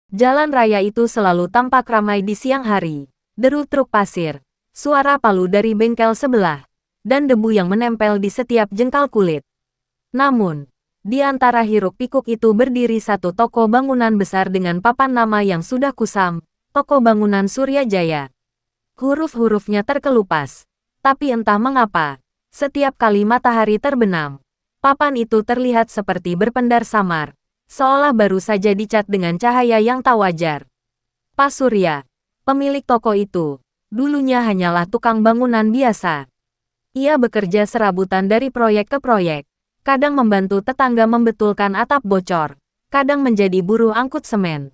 Jalan raya itu selalu tampak ramai di siang hari. Deru truk pasir, suara palu dari bengkel sebelah, dan debu yang menempel di setiap jengkal kulit. Namun, di antara hiruk-pikuk itu berdiri satu toko bangunan besar dengan papan nama yang sudah kusam, Toko Bangunan Surya Jaya. Huruf-hurufnya terkelupas. Tapi entah mengapa, setiap kali matahari terbenam, papan itu terlihat seperti berpendar samar, seolah baru saja dicat dengan cahaya yang tak wajar. Pak Surya, pemilik toko itu, dulunya hanyalah tukang bangunan biasa. Ia bekerja serabutan dari proyek ke proyek, kadang membantu tetangga membetulkan atap bocor, kadang menjadi buruh angkut semen.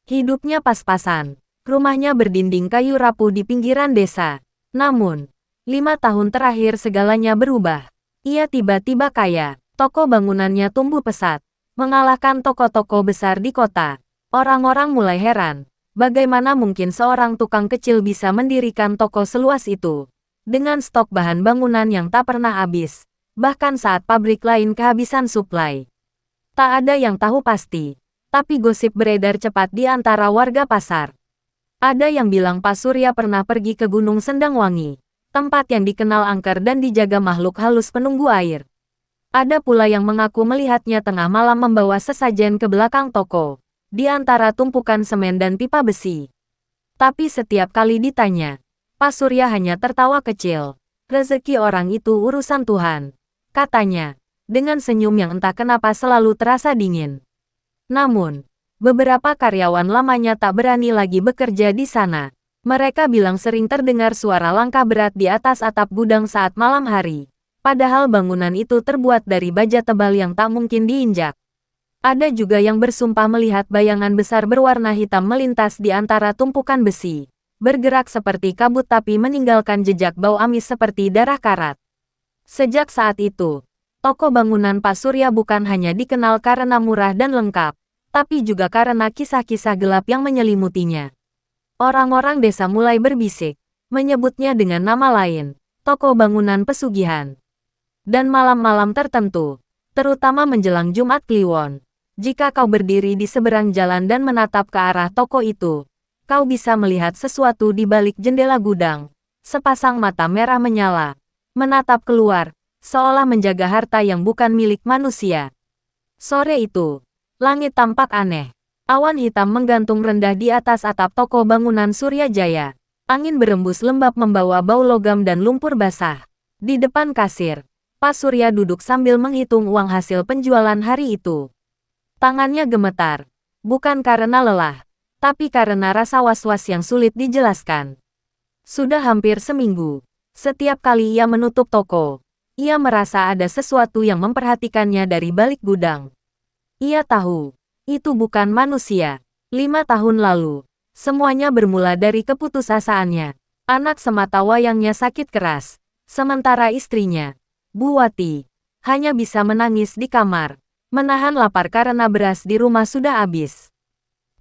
Hidupnya pas-pasan, rumahnya berdinding kayu rapuh di pinggiran desa. Namun, 5 tahun terakhir segalanya berubah. Ia tiba-tiba kaya, toko bangunannya tumbuh pesat, mengalahkan toko-toko besar di kota. Orang-orang mulai heran, bagaimana mungkin seorang tukang kecil bisa mendirikan toko seluas itu, dengan stok bahan bangunan yang tak pernah habis, bahkan saat pabrik lain kehabisan suplai. Tak ada yang tahu pasti, tapi gosip beredar cepat di antara warga pasar. Ada yang bilang Pak Surya pernah pergi ke Gunung Sendangwangi, tempat yang dikenal angker dan dijaga makhluk halus penunggu air. Ada pula yang mengaku melihatnya tengah malam membawa sesajen ke belakang toko, di antara tumpukan semen dan pipa besi. Tapi setiap kali ditanya, Pak Surya hanya tertawa kecil. Rezeki orang itu urusan Tuhan, katanya, dengan senyum yang entah kenapa selalu terasa dingin. Namun, beberapa karyawan lamanya tak berani lagi bekerja di sana. Mereka bilang sering terdengar suara langkah berat di atas atap gudang saat malam hari. Padahal bangunan itu terbuat dari baja tebal yang tak mungkin diinjak. Ada juga yang bersumpah melihat bayangan besar berwarna hitam melintas di antara tumpukan besi, bergerak seperti kabut tapi meninggalkan jejak bau amis seperti darah karat. Sejak saat itu, toko bangunan Pak Surya bukan hanya dikenal karena murah dan lengkap, tapi juga karena kisah-kisah gelap yang menyelimutinya. Orang-orang desa mulai berbisik, menyebutnya dengan nama lain, toko bangunan pesugihan. Dan malam-malam tertentu, terutama menjelang Jumat Kliwon, jika kau berdiri di seberang jalan dan menatap ke arah toko itu, kau bisa melihat sesuatu di balik jendela gudang. Sepasang mata merah menyala, menatap keluar, seolah menjaga harta yang bukan milik manusia. Sore itu, langit tampak aneh. Awan hitam menggantung rendah di atas atap toko bangunan Surya Jaya. Angin berembus lembab membawa bau logam dan lumpur basah. Di depan kasir, Pak Surya duduk sambil menghitung uang hasil penjualan hari itu. Tangannya gemetar, bukan karena lelah, tapi karena rasa was-was yang sulit dijelaskan. Sudah hampir seminggu, setiap kali ia menutup toko, ia merasa ada sesuatu yang memperhatikannya dari balik gudang. Ia tahu, itu bukan manusia. 5 tahun lalu, semuanya bermula dari keputusasaannya. Anak semata wayangnya sakit keras, sementara istrinya, Bu Wati, hanya bisa menangis di kamar, menahan lapar karena beras di rumah sudah habis.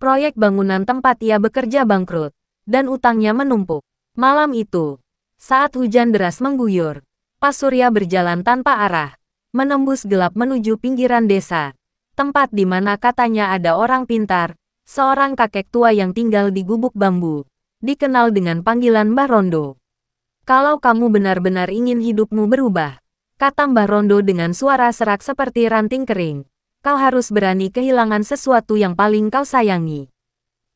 Proyek bangunan tempat ia bekerja bangkrut, dan utangnya menumpuk. Malam itu, saat hujan deras mengguyur, Pak Surya berjalan tanpa arah, menembus gelap menuju pinggiran desa, tempat di mana katanya ada orang pintar, seorang kakek tua yang tinggal di gubuk bambu, dikenal dengan panggilan Mbah Rondo. Kalau kamu benar-benar ingin hidupmu berubah, kata Mbah Rondo dengan suara serak seperti ranting kering, kau harus berani kehilangan sesuatu yang paling kau sayangi.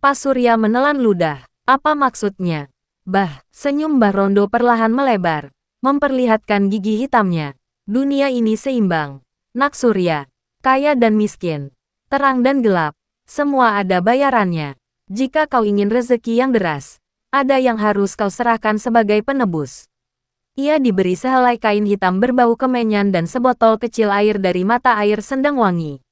Pak Surya menelan ludah. Apa maksudnya? Bah, senyum Mbah Rondo perlahan melebar, memperlihatkan gigi hitamnya. Dunia ini seimbang. Nak Surya, kaya dan miskin, terang dan gelap, semua ada bayarannya. Jika kau ingin rezeki yang deras, ada yang harus kau serahkan sebagai penebus. Ia diberi sehelai kain hitam berbau kemenyan dan sebotol kecil air dari mata air Sendangwangi.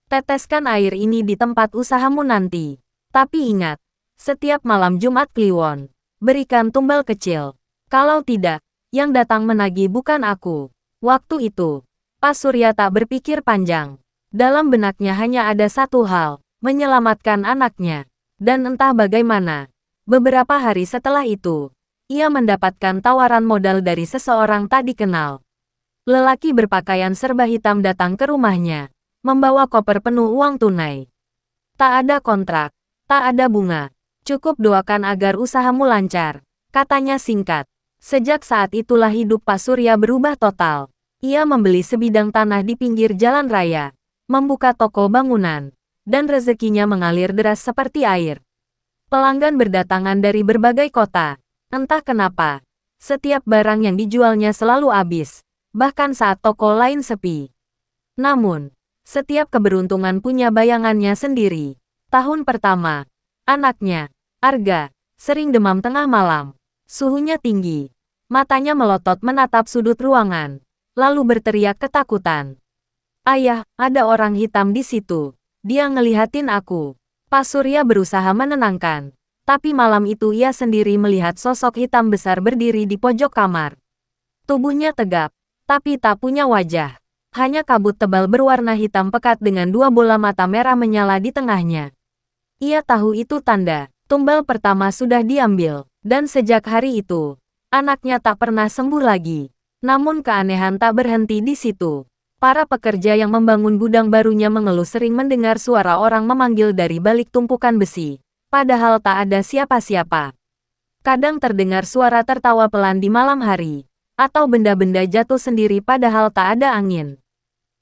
Teteskan air ini di tempat usahamu nanti. Tapi ingat, setiap malam Jumat Kliwon, berikan tumbal kecil. Kalau tidak, yang datang menagih bukan aku. Waktu itu, Pak Surya tak berpikir panjang. Dalam benaknya hanya ada satu hal, menyelamatkan anaknya. Dan entah bagaimana, beberapa hari setelah itu, ia mendapatkan tawaran modal dari seseorang tak dikenal. Lelaki berpakaian serba hitam datang ke rumahnya, membawa koper penuh uang tunai. Tak ada kontrak, Tak ada bunga. Cukup doakan agar usahamu lancar, katanya singkat. Sejak saat itulah hidup Pak Surya berubah total. Ia membeli sebidang tanah di pinggir jalan raya, membuka toko bangunan, dan rezekinya mengalir deras seperti air. Pelanggan berdatangan dari berbagai kota. Entah kenapa, setiap barang yang dijualnya selalu habis, bahkan saat toko lain sepi. Namun, setiap keberuntungan punya bayangannya sendiri. Tahun pertama, anaknya, Arga, sering demam tengah malam. Suhunya tinggi. Matanya melotot menatap sudut ruangan, lalu berteriak ketakutan. Ayah, ada orang hitam di situ. Dia ngelihatin aku. Pak Surya berusaha menenangkan. Tapi malam itu ia sendiri melihat sosok hitam besar berdiri di pojok kamar. Tubuhnya tegap, tapi tak punya wajah. Hanya kabut tebal berwarna hitam pekat dengan dua bola mata merah menyala di tengahnya. Ia tahu itu tanda tumbal pertama sudah diambil, dan sejak hari itu, anaknya tak pernah sembuh lagi. Namun keanehan tak berhenti di situ. Para pekerja yang membangun gudang barunya mengeluh sering mendengar suara orang memanggil dari balik tumpukan besi, padahal tak ada siapa-siapa. Kadang terdengar suara tertawa pelan di malam hari, atau benda-benda jatuh sendiri padahal tak ada angin.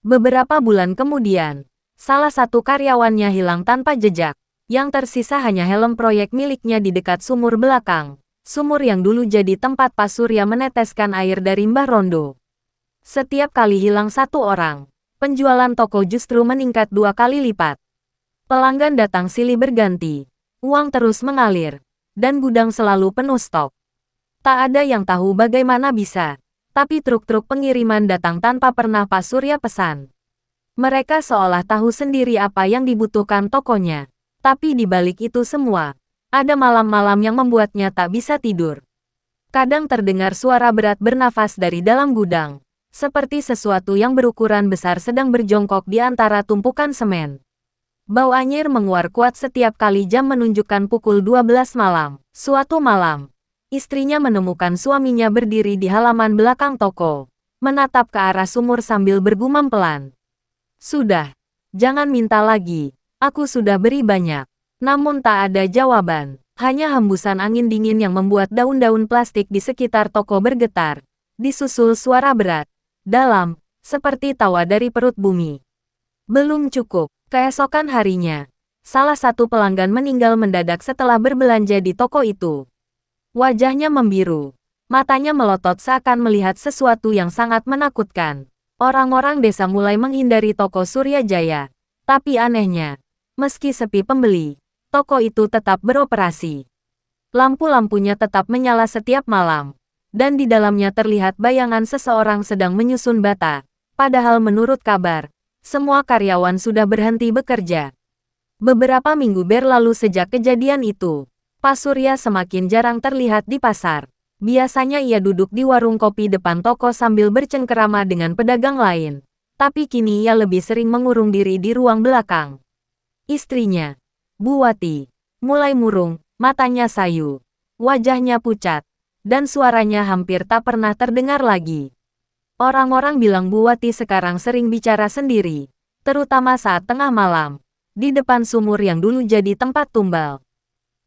Beberapa bulan kemudian, salah satu karyawannya hilang tanpa jejak. Yang tersisa hanya helm proyek miliknya di dekat sumur belakang. Sumur yang dulu jadi tempat Pak Surya meneteskan air dari Mbah Rondo. Setiap kali hilang satu orang, penjualan toko justru meningkat 2 kali lipat. Pelanggan datang silih berganti, uang terus mengalir, dan gudang selalu penuh stok. Tak ada yang tahu bagaimana bisa, tapi truk-truk pengiriman datang tanpa pernah Pak Surya pesan. Mereka seolah tahu sendiri apa yang dibutuhkan tokonya. Tapi di balik itu semua, ada malam-malam yang membuatnya tak bisa tidur. Kadang terdengar suara berat bernafas dari dalam gudang, seperti sesuatu yang berukuran besar sedang berjongkok di antara tumpukan semen. Bau anyir menguar kuat setiap kali jam menunjukkan pukul 12 malam. Suatu malam, istrinya menemukan suaminya berdiri di halaman belakang toko, menatap ke arah sumur sambil bergumam pelan. Sudah, jangan minta lagi. Aku sudah beri banyak. Namun tak ada jawaban. Hanya hembusan angin dingin yang membuat daun-daun plastik di sekitar toko bergetar. Disusul suara berat, dalam, seperti tawa dari perut bumi. Belum cukup. Keesokan harinya, salah satu pelanggan meninggal mendadak setelah berbelanja di toko itu. Wajahnya membiru. Matanya melotot seakan melihat sesuatu yang sangat menakutkan. Orang-orang desa mulai menghindari toko Surya Jaya. Tapi anehnya, meski sepi pembeli, toko itu tetap beroperasi. Lampu-lampunya tetap menyala setiap malam, dan di dalamnya terlihat bayangan seseorang sedang menyusun bata. Padahal menurut kabar, semua karyawan sudah berhenti bekerja. Beberapa minggu berlalu sejak kejadian itu. Pak Surya semakin jarang terlihat di pasar. Biasanya ia duduk di warung kopi depan toko sambil bercengkerama dengan pedagang lain. Tapi kini ia lebih sering mengurung diri di ruang belakang. Istrinya, Bu Wati, mulai murung, matanya sayu, wajahnya pucat, dan suaranya hampir tak pernah terdengar lagi. Orang-orang bilang Bu Wati sekarang sering bicara sendiri, terutama saat tengah malam, di depan sumur yang dulu jadi tempat tumbal.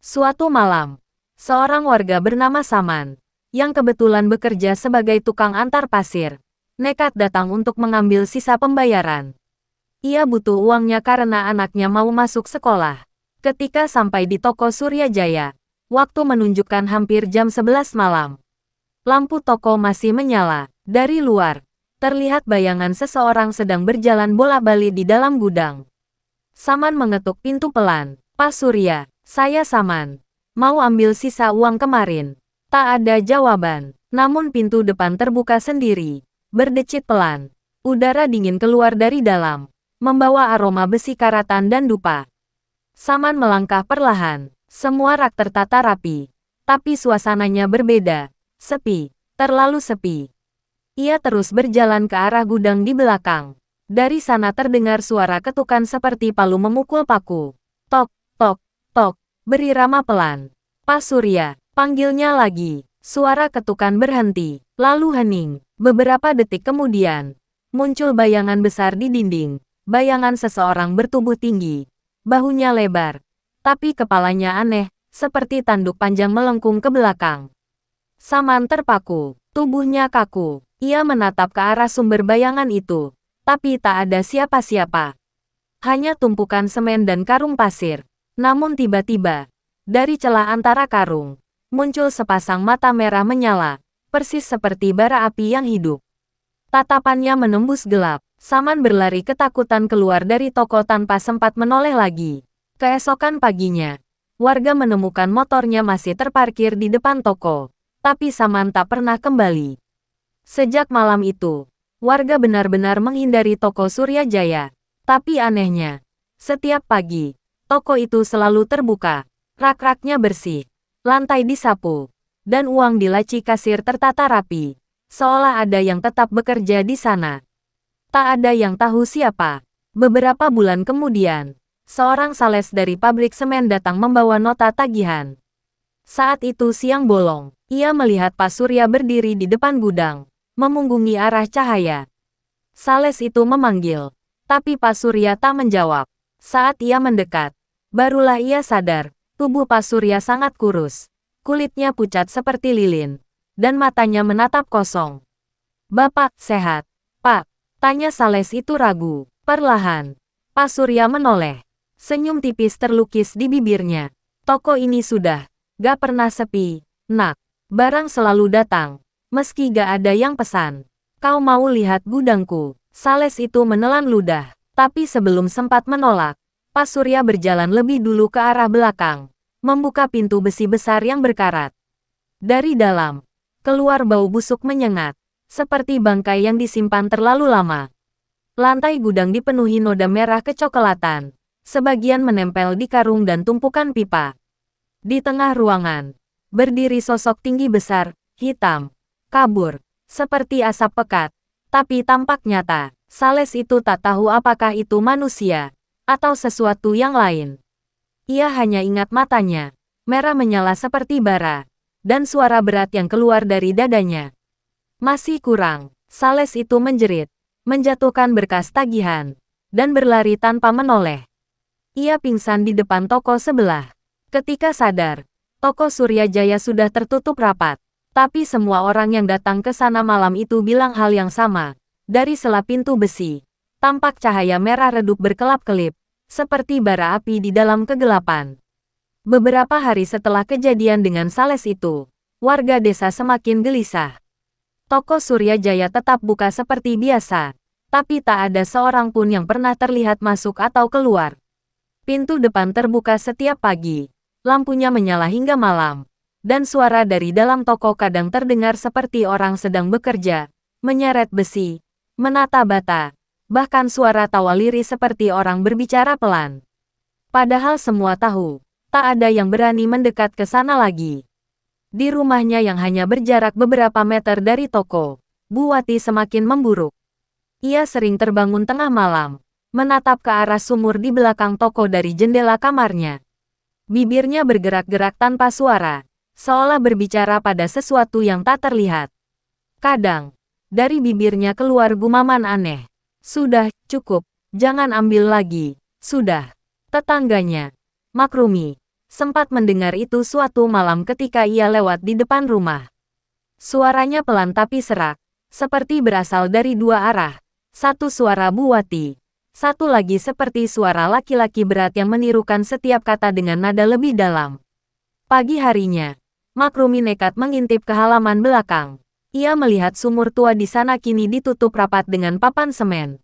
Suatu malam, seorang warga bernama Saman, yang kebetulan bekerja sebagai tukang antar pasir, nekat datang untuk mengambil sisa pembayaran. Ia butuh uangnya karena anaknya mau masuk sekolah. Ketika sampai di toko Surya Jaya, waktu menunjukkan hampir jam 11 malam. Lampu toko masih menyala. Dari luar, terlihat bayangan seseorang sedang berjalan bolak-balik di dalam gudang. Saman mengetuk pintu pelan. Pak Surya, saya Saman. Mau ambil sisa uang kemarin. Tak ada jawaban. Namun pintu depan terbuka sendiri. Berdecit pelan. Udara dingin keluar dari dalam, membawa aroma besi karatan dan dupa. Saman melangkah perlahan. Semua rak tertata rapi. Tapi suasananya berbeda. Sepi. Terlalu sepi. Ia terus berjalan ke arah gudang di belakang. Dari sana terdengar suara ketukan seperti palu memukul paku. Tok, tok, tok. Berirama pelan. Pak Surya, panggilnya lagi. Suara ketukan berhenti. Lalu hening. Beberapa detik kemudian, muncul bayangan besar di dinding. Bayangan seseorang bertubuh tinggi. Bahunya lebar. Tapi kepalanya aneh, seperti tanduk panjang melengkung ke belakang. Saman terpaku, tubuhnya kaku. Ia menatap ke arah sumber bayangan itu, tapi tak ada siapa-siapa. Hanya tumpukan semen dan karung pasir. Namun tiba-tiba, dari celah antara karung, muncul sepasang mata merah menyala, persis seperti bara api yang hidup. Tatapannya menembus gelap. Saman berlari ketakutan keluar dari toko tanpa sempat menoleh lagi. Keesokan paginya, warga menemukan motornya masih terparkir di depan toko, tapi Saman tak pernah kembali. Sejak malam itu, warga benar-benar menghindari toko Surya Jaya. Tapi anehnya, setiap pagi, toko itu selalu terbuka, rak-raknya bersih, lantai disapu, dan uang di laci kasir tertata rapi, seolah ada yang tetap bekerja di sana. Tak ada yang tahu siapa. Beberapa bulan kemudian, seorang sales dari pabrik semen datang membawa nota tagihan. Saat itu siang bolong, ia melihat Pak Surya berdiri di depan gudang, memunggungi arah cahaya. Sales itu memanggil, tapi Pak Surya tak menjawab. Saat ia mendekat, barulah ia sadar, tubuh Pak Surya sangat kurus. Kulitnya pucat seperti lilin, dan matanya menatap kosong. "Bapak, sehat, Pak?" tanya sales itu ragu. Perlahan, Pak Surya menoleh. Senyum tipis terlukis di bibirnya. "Toko ini sudah gak pernah sepi, nak. Barang selalu datang, meski gak ada yang pesan. Kau mau lihat gudangku?" Sales itu menelan ludah. Tapi sebelum sempat menolak, Pak Surya berjalan lebih dulu ke arah belakang, membuka pintu besi besar yang berkarat. Dari dalam, keluar bau busuk menyengat, seperti bangkai yang disimpan terlalu lama. Lantai gudang dipenuhi noda merah kecoklatan, sebagian menempel di karung dan tumpukan pipa. Di tengah ruangan, berdiri sosok tinggi besar, hitam, kabur, seperti asap pekat, tapi tampak nyata. Sales itu tak tahu apakah itu manusia, atau sesuatu yang lain. Ia hanya ingat matanya, merah menyala seperti bara, dan suara berat yang keluar dari dadanya. "Masih kurang," sales itu menjerit, menjatuhkan berkas tagihan, dan berlari tanpa menoleh. Ia pingsan di depan toko sebelah. Ketika sadar, toko Surya Jaya sudah tertutup rapat. Tapi semua orang yang datang ke sana malam itu bilang hal yang sama. Dari sela pintu besi, tampak cahaya merah redup berkelap-kelip, seperti bara api di dalam kegelapan. Beberapa hari setelah kejadian dengan sales itu, warga desa semakin gelisah. Toko Surya Jaya tetap buka seperti biasa, tapi tak ada seorang pun yang pernah terlihat masuk atau keluar. Pintu depan terbuka setiap pagi, lampunya menyala hingga malam, dan suara dari dalam toko kadang terdengar seperti orang sedang bekerja, menyeret besi, menata bata, bahkan suara tawa lirih seperti orang berbicara pelan. Padahal semua tahu, tak ada yang berani mendekat ke sana lagi. Di rumahnya yang hanya berjarak beberapa meter dari toko, Bu Wati semakin memburuk. Ia sering terbangun tengah malam, menatap ke arah sumur di belakang toko dari jendela kamarnya. Bibirnya bergerak-gerak tanpa suara, seolah berbicara pada sesuatu yang tak terlihat. Kadang, dari bibirnya keluar gumaman aneh. "Sudah, cukup, jangan ambil lagi, sudah." Tetangganya, Makrumi, sempat mendengar itu suatu malam ketika ia lewat di depan rumah. Suaranya pelan tapi serak, seperti berasal dari dua arah. Satu suara Bu Wati, satu lagi seperti suara laki-laki berat yang menirukan setiap kata dengan nada lebih dalam. Pagi harinya, Makrumi nekat mengintip ke halaman belakang. Ia melihat sumur tua di sana kini ditutup rapat dengan papan semen.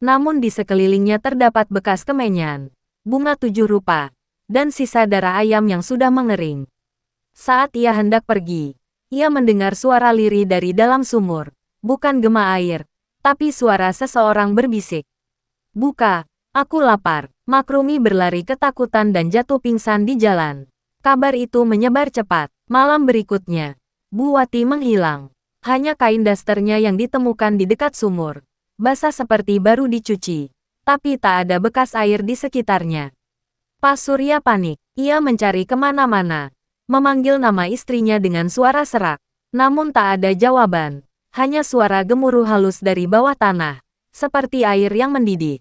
Namun di sekelilingnya terdapat bekas kemenyan, bunga 7 rupa, dan sisa darah ayam yang sudah mengering. Saat ia hendak pergi, ia mendengar suara lirih dari dalam sumur, bukan gema air, tapi suara seseorang berbisik. "Buka, aku lapar." Makrumi berlari ketakutan dan jatuh pingsan di jalan. Kabar itu menyebar cepat. Malam berikutnya, Bu Wati menghilang. Hanya kain dasternya yang ditemukan di dekat sumur, basah seperti baru dicuci, tapi tak ada bekas air di sekitarnya. Pak Surya panik. Ia mencari kemana-mana, memanggil nama istrinya dengan suara serak. Namun tak ada jawaban, hanya suara gemuruh halus dari bawah tanah, seperti air yang mendidih.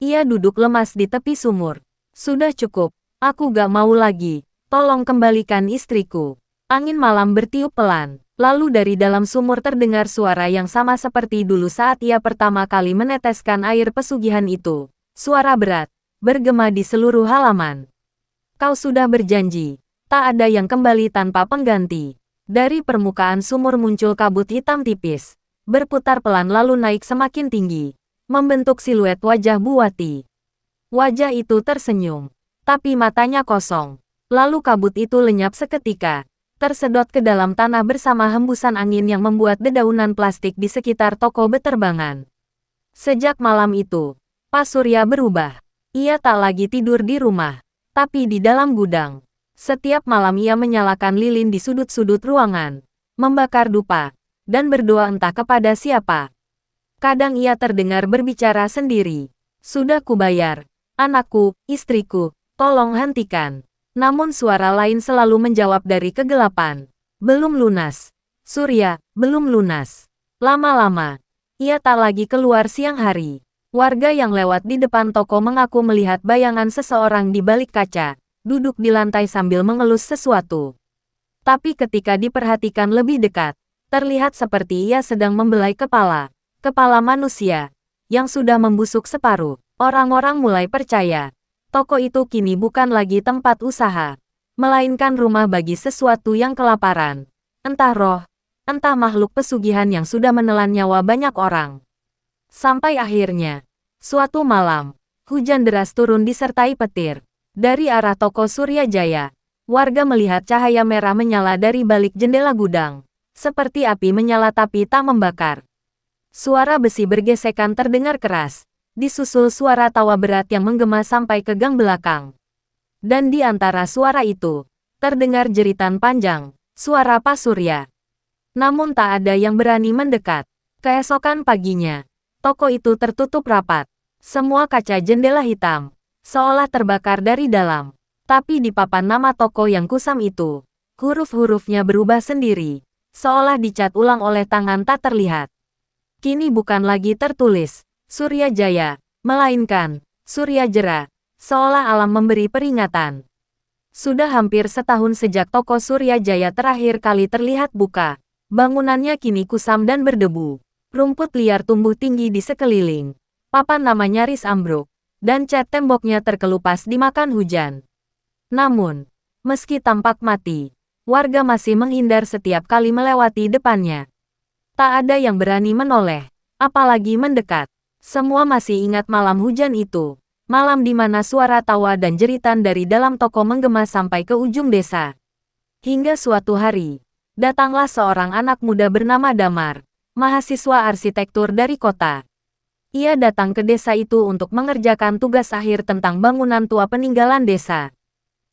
Ia duduk lemas di tepi sumur. "Sudah cukup, Aku gak mau lagi. Tolong kembalikan istriku. Angin malam bertiup pelan. Lalu dari dalam sumur terdengar suara yang sama seperti dulu saat ia pertama kali meneteskan air pesugihan itu. Suara berat, bergema di seluruh halaman. Kau sudah berjanji. Tak ada yang kembali tanpa pengganti. Dari permukaan sumur muncul kabut hitam tipis. Berputar pelan lalu naik semakin tinggi. Membentuk siluet wajah Buwati. Wajah itu tersenyum. Tapi matanya kosong. Lalu kabut itu lenyap seketika. Tersedot ke dalam tanah bersama hembusan angin yang membuat dedaunan plastik di sekitar toko beterbangan. Sejak malam itu, Pak Surya berubah. Ia tak lagi tidur di rumah, tapi di dalam gudang. Setiap malam ia menyalakan lilin di sudut-sudut ruangan, membakar dupa, dan berdoa entah kepada siapa. Kadang ia terdengar berbicara sendiri. Sudah kubayar, anakku, istriku, tolong hentikan. Namun suara lain selalu menjawab dari kegelapan. Belum lunas. Surya, belum lunas. Lama-lama, ia tak lagi keluar siang hari. Warga yang lewat di depan toko mengaku melihat bayangan seseorang di balik kaca, duduk di lantai sambil mengelus sesuatu. Tapi ketika diperhatikan lebih dekat, terlihat seperti ia sedang membelai kepala manusia, yang sudah membusuk separuh. Orang-orang mulai percaya. Toko itu kini bukan lagi tempat usaha, melainkan rumah bagi sesuatu yang kelaparan. Entah roh, entah makhluk pesugihan yang sudah menelan nyawa banyak orang. Sampai akhirnya, suatu malam, hujan deras turun disertai petir. Dari arah toko Surya Jaya, warga melihat cahaya merah menyala dari balik jendela gudang. Seperti api menyala tapi tak membakar. Suara besi bergesekan terdengar keras. Disusul suara tawa berat yang menggema sampai ke gang belakang. Dan di antara suara itu, terdengar jeritan panjang, suara Pak Surya. Namun tak ada yang berani mendekat. Keesokan paginya, toko itu tertutup rapat. Semua kaca jendela hitam, seolah terbakar dari dalam. Tapi di papan nama toko yang kusam itu, huruf-hurufnya berubah sendiri, seolah dicat ulang oleh tangan tak terlihat. Kini bukan lagi tertulis Surya Jaya, melainkan Surya Jera, seolah alam memberi peringatan. Sudah hampir setahun sejak toko Surya Jaya terakhir kali terlihat buka. Bangunannya kini kusam dan berdebu. Rumput liar tumbuh tinggi di sekeliling. Papan nama nyaris ambruk, dan cat temboknya terkelupas dimakan hujan. Namun, meski tampak mati, warga masih menghindar setiap kali melewati depannya. Tak ada yang berani menoleh, apalagi mendekat. Semua masih ingat malam hujan itu. Malam di mana suara tawa dan jeritan dari dalam toko menggema sampai ke ujung desa. Hingga suatu hari, datanglah seorang anak muda bernama Damar, mahasiswa arsitektur dari kota. Ia datang ke desa itu untuk mengerjakan tugas akhir tentang bangunan tua peninggalan desa.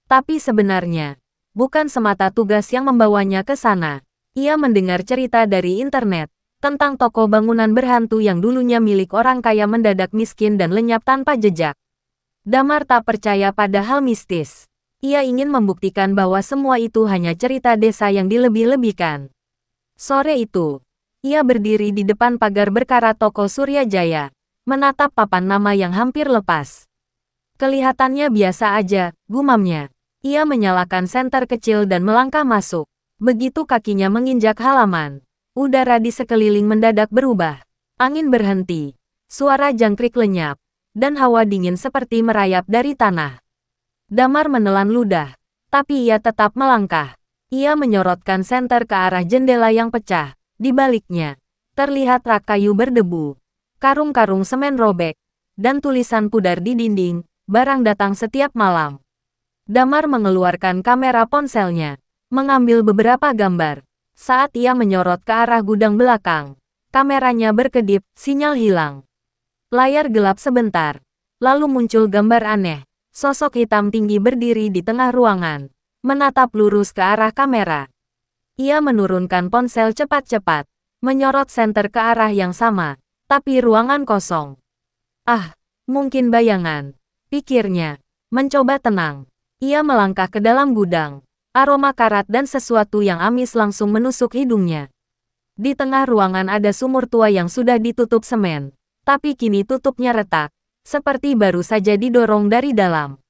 Tapi sebenarnya, bukan semata tugas yang membawanya ke sana. Ia mendengar cerita dari internet tentang toko bangunan berhantu yang dulunya milik orang kaya mendadak miskin dan lenyap tanpa jejak. Damar tak percaya pada hal mistis. Ia ingin membuktikan bahwa semua itu hanya cerita desa yang dilebih-lebihkan. Sore itu, ia berdiri di depan pagar berkarat toko Surya Jaya, menatap papan nama yang hampir lepas. Kelihatannya biasa aja, gumamnya. Ia menyalakan senter kecil dan melangkah masuk. Begitu kakinya menginjak halaman, udara di sekeliling mendadak berubah. Angin berhenti, suara jangkrik lenyap, dan hawa dingin seperti merayap dari tanah. Damar menelan ludah, tapi ia tetap melangkah. Ia menyorotkan senter ke arah jendela yang pecah. Di baliknya, terlihat rak kayu berdebu, karung-karung semen robek, dan tulisan pudar di dinding, barang datang setiap malam. Damar mengeluarkan kamera ponselnya, mengambil beberapa gambar. Saat ia menyorot ke arah gudang belakang, kameranya berkedip, sinyal hilang. Layar gelap sebentar, lalu muncul gambar aneh. Sosok hitam tinggi berdiri di tengah ruangan, menatap lurus ke arah kamera. Ia menurunkan ponsel cepat-cepat, menyorot senter ke arah yang sama, tapi ruangan kosong. Ah, mungkin bayangan, pikirnya, mencoba tenang. Ia melangkah ke dalam gudang. Aroma karat dan sesuatu yang amis langsung menusuk hidungnya. Di tengah ruangan ada sumur tua yang sudah ditutup semen, tapi kini tutupnya retak, seperti baru saja didorong dari dalam.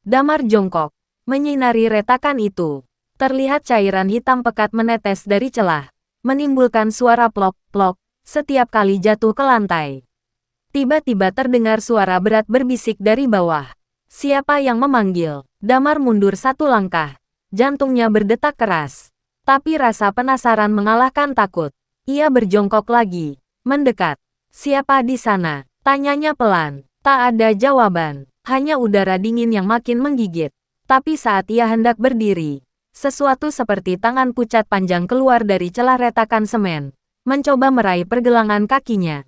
Damar jongkok, menyinari retakan itu. Terlihat cairan hitam pekat menetes dari celah, menimbulkan suara plok-plok setiap kali jatuh ke lantai. Tiba-tiba terdengar suara berat berbisik dari bawah. Siapa yang memanggil? Damar mundur satu langkah. Jantungnya berdetak keras. Tapi rasa penasaran mengalahkan takut. Ia berjongkok lagi. Mendekat. Siapa di sana? Tanyanya pelan. Tak ada jawaban. Hanya udara dingin yang makin menggigit. Tapi saat ia hendak berdiri, sesuatu seperti tangan pucat panjang keluar dari celah retakan semen, mencoba meraih pergelangan kakinya.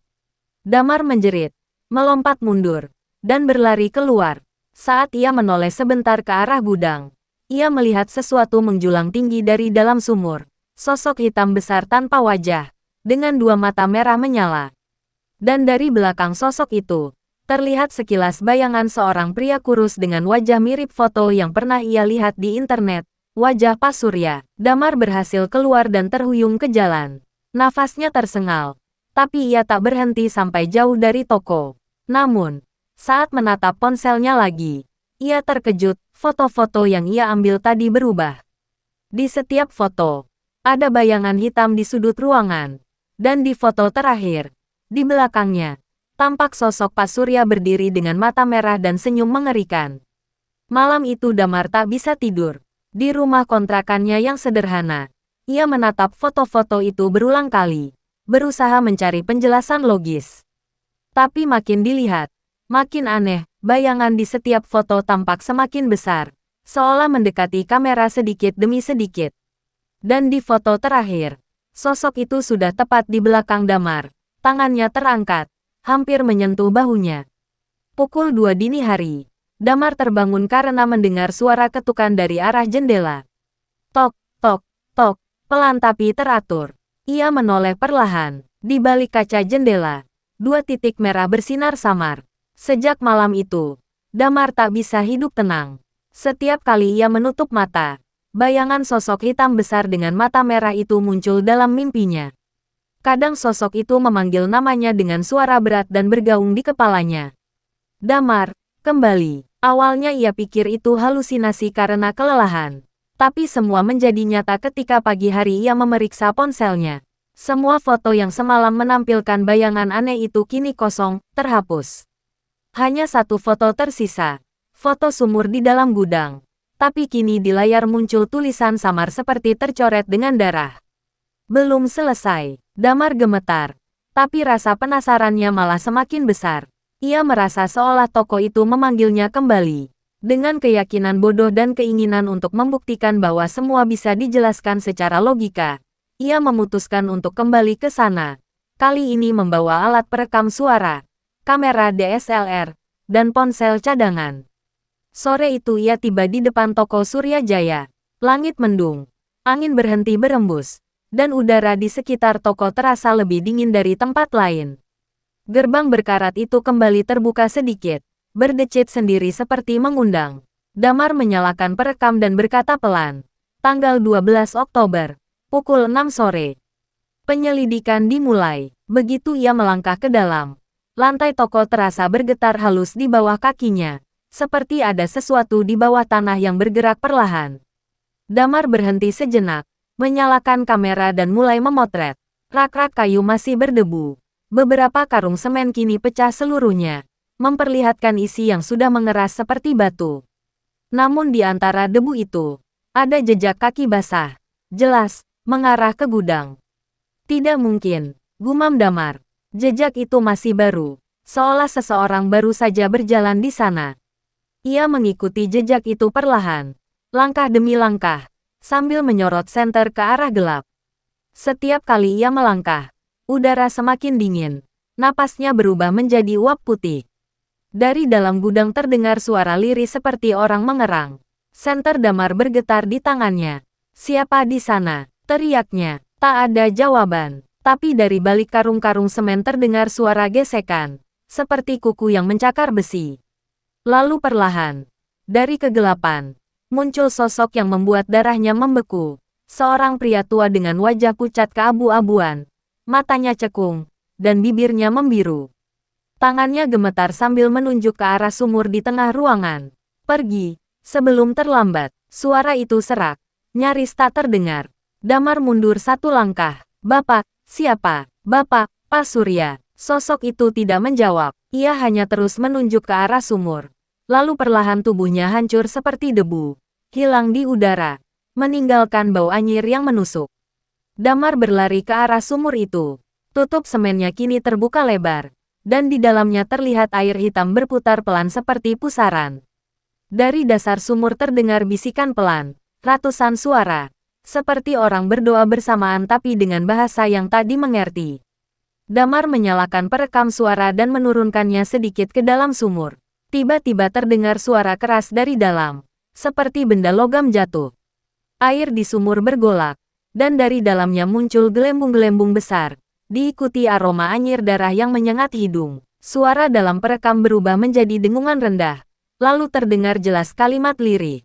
Damar menjerit, melompat mundur, dan berlari keluar. Saat ia menoleh sebentar ke arah gudang, ia melihat sesuatu menjulang tinggi dari dalam sumur. Sosok hitam besar tanpa wajah, dengan dua mata merah menyala. Dan dari belakang sosok itu, terlihat sekilas bayangan seorang pria kurus dengan wajah mirip foto yang pernah ia lihat di internet. Wajah Pak Surya. Damar berhasil keluar dan terhuyung ke jalan. Nafasnya tersengal. Tapi ia tak berhenti sampai jauh dari toko. Namun, saat menatap ponselnya lagi, ia terkejut, foto-foto yang ia ambil tadi berubah. Di setiap foto, ada bayangan hitam di sudut ruangan. Dan di foto terakhir, di belakangnya, tampak sosok Pak Surya berdiri dengan mata merah dan senyum mengerikan. Malam itu Damar tak bisa tidur. Di rumah kontrakannya yang sederhana, ia menatap foto-foto itu berulang kali, berusaha mencari penjelasan logis. Tapi makin dilihat, makin aneh, bayangan di setiap foto tampak semakin besar, seolah mendekati kamera sedikit demi sedikit. Dan di foto terakhir, sosok itu sudah tepat di belakang Damar, tangannya terangkat, hampir menyentuh bahunya. Pukul 2 dini hari, Damar terbangun karena mendengar suara ketukan dari arah jendela. Tok, tok, tok, pelan tapi teratur. Ia menoleh perlahan. Di balik kaca jendela, dua titik merah bersinar samar. Sejak malam itu, Damar tak bisa hidup tenang. Setiap kali ia menutup mata, bayangan sosok hitam besar dengan mata merah itu muncul dalam mimpinya. Kadang sosok itu memanggil namanya dengan suara berat dan bergaung di kepalanya. Damar, kembali. Awalnya ia pikir itu halusinasi karena kelelahan. Tapi semua menjadi nyata ketika pagi hari ia memeriksa ponselnya. Semua foto yang semalam menampilkan bayangan aneh itu kini kosong, terhapus. Hanya satu foto tersisa. Foto sumur di dalam gudang. Tapi kini di layar muncul tulisan samar seperti tercoret dengan darah. Belum selesai. Damar gemetar. Tapi rasa penasarannya malah semakin besar. Ia merasa seolah toko itu memanggilnya kembali. Dengan keyakinan bodoh dan keinginan untuk membuktikan bahwa semua bisa dijelaskan secara logika, ia memutuskan untuk kembali ke sana. Kali ini membawa alat perekam suara, kamera DSLR, dan ponsel cadangan. Sore itu ia tiba di depan toko Surya Jaya. Langit mendung, angin berhenti berembus, dan udara di sekitar toko terasa lebih dingin dari tempat lain. Gerbang berkarat itu kembali terbuka sedikit, berdecit sendiri seperti mengundang. Damar menyalakan perekam dan berkata pelan, tanggal 12 Oktober. Pukul 6 sore. Penyelidikan dimulai. Begitu ia melangkah ke dalam, lantai toko terasa bergetar halus di bawah kakinya, seperti ada sesuatu di bawah tanah yang bergerak perlahan. Damar berhenti sejenak, menyalakan kamera dan mulai memotret. Rak-rak kayu masih berdebu. Beberapa karung semen kini pecah seluruhnya, memperlihatkan isi yang sudah mengeras seperti batu. Namun di antara debu itu, ada jejak kaki basah. Jelas, mengarah ke gudang. Tidak mungkin, gumam Damar. Jejak itu masih baru, seolah seseorang baru saja berjalan di sana. Ia mengikuti jejak itu perlahan, langkah demi langkah, sambil menyorot senter ke arah gelap. Setiap kali ia melangkah, udara semakin dingin, napasnya berubah menjadi uap putih. Dari dalam gudang terdengar suara lirih seperti orang mengerang. Senter Damar bergetar di tangannya. Siapa di sana? Teriaknya. Tak ada jawaban. Tapi dari balik karung-karung semen terdengar suara gesekan, seperti kuku yang mencakar besi. Lalu perlahan, dari kegelapan, muncul sosok yang membuat darahnya membeku. Seorang pria tua dengan wajah pucat keabu-abuan, matanya cekung, dan bibirnya membiru. Tangannya gemetar sambil menunjuk ke arah sumur di tengah ruangan. Pergi, Sebelum terlambat, suara itu serak, nyaris tak terdengar. Damar mundur satu langkah. Bapak, siapa? Bapak, Pak Surya. Sosok itu tidak menjawab. Ia hanya terus menunjuk ke arah sumur. Lalu perlahan tubuhnya hancur seperti debu. Hilang di udara. Meninggalkan bau anyir yang menusuk. Damar berlari ke arah sumur itu. Tutup semennya kini terbuka lebar. Dan di dalamnya terlihat air hitam berputar pelan seperti pusaran. Dari dasar sumur terdengar bisikan pelan. Ratusan suara. Seperti orang berdoa bersamaan tapi dengan bahasa yang tak dimengerti. Damar menyalakan perekam suara dan menurunkannya sedikit ke dalam sumur. Tiba-tiba terdengar suara keras dari dalam. Seperti benda logam jatuh. Air di sumur bergolak. Dan dari dalamnya muncul gelembung-gelembung besar. Diikuti aroma anyir darah yang menyengat hidung. Suara dalam perekam berubah menjadi dengungan rendah. Lalu terdengar jelas kalimat lirih.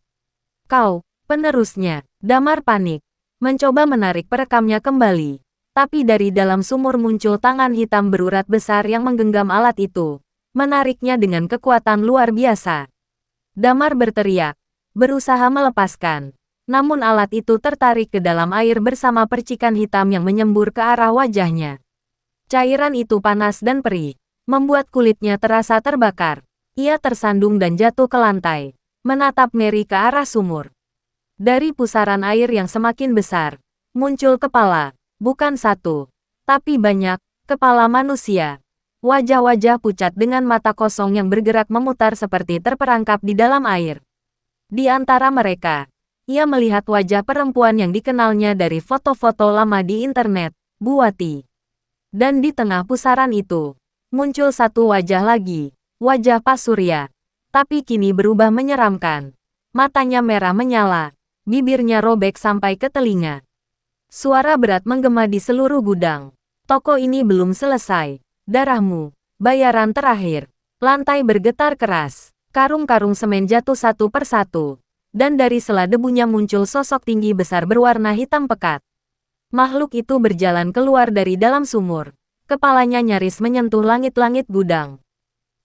Kau, penerusnya. Damar panik. Mencoba menarik perekamnya kembali. Tapi dari dalam sumur muncul tangan hitam berurat besar yang menggenggam alat itu. Menariknya dengan kekuatan luar biasa. Damar berteriak. Berusaha melepaskan. Namun alat itu tertarik ke dalam air bersama percikan hitam yang menyembur ke arah wajahnya. Cairan itu panas dan perih. Membuat kulitnya terasa terbakar. Ia tersandung dan jatuh ke lantai. Menatap Mary ke arah sumur. Dari pusaran air yang semakin besar, muncul kepala, bukan satu, tapi banyak, kepala manusia. Wajah-wajah pucat dengan mata kosong yang bergerak memutar seperti terperangkap di dalam air. Di antara mereka, ia melihat wajah perempuan yang dikenalnya dari foto-foto lama di internet, Buwati. Dan di tengah pusaran itu, muncul satu wajah lagi, wajah Pak Surya. Tapi kini berubah menyeramkan. Matanya merah menyala. Bibirnya robek sampai ke telinga. Suara berat menggema di seluruh gudang. Toko ini belum selesai. Darahmu. Bayaran terakhir. Lantai bergetar keras. Karung-karung semen jatuh satu persatu. Dan dari sela debunya muncul sosok tinggi besar berwarna hitam pekat. Makhluk itu berjalan keluar dari dalam sumur. Kepalanya nyaris menyentuh langit-langit gudang.